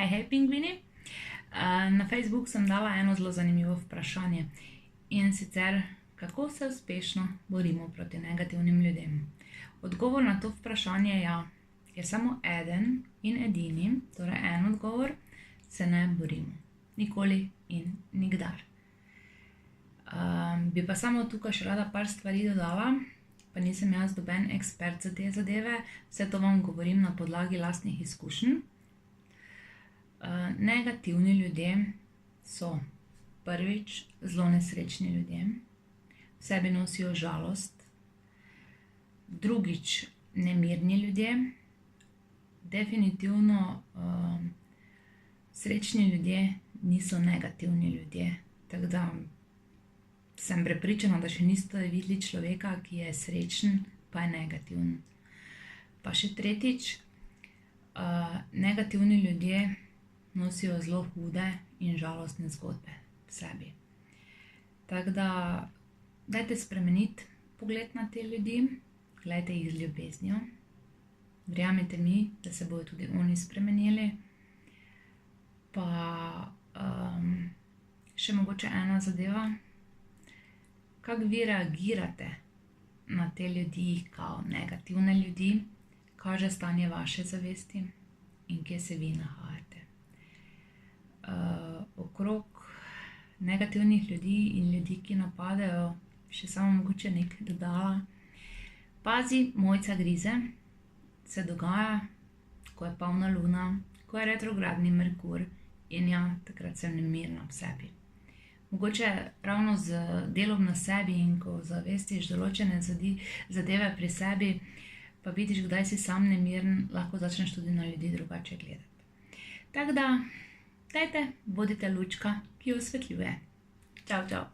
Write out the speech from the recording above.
Hej, pingvini. Na Facebook sem dala eno zelo zanimivo vprašanje. In sicer, kako se uspešno borimo proti negativnim ljudem? Odgovor na to vprašanje je samo eden in edini, torej en odgovor, se ne borimo. Nikoli in nikdar. Bi pa samo tukaj še rada par stvari dodala, pa nisem jaz noben ekspert za te zadeve, vse to vam govorim na podlagi lastnih izkušenj. Negativni ljudje so prvič zelo nesrečni ljudje, v sebi nosijo žalost, drugič nemirni ljudje, definitivno srečni ljudje niso negativni ljudje, tako da sem prepričana, da še niste videli človeka, ki je srečen, pa je negativen. Pa še tretjič, negativni ljudje nosijo zelo hude in žalostne zgodbe v sebi. Tako da, dajte spremeniti pogled na te ljudi, gledajte jih z ljubeznijo. Verjamete mi, da se bodo tudi oni spremenili. Pa še mogoče ena zadeva. Kako vi reagirate na te ljudi, kao negativne ljudi, kaže stanje vaše zavesti in kje se vi nahajate. Okrog negativnih ljudi in ljudi, ki napadajo, še samo mogoče nekaj dodala. Pazi, mojca grize, se dogaja, ko je polna luna, ko je retrogradni Merkur in ja, takrat sem nemirna v sebi. Mogoče ravno z delom na sebi in ko zavestiš določene zadeve pri sebi, pa vidiš, kdaj si sam nemiren, lahko začneš tudi na ljudi drugače gledati. Tako da, dajte, bodite lučka, ki osvetljuje. Čau, čau.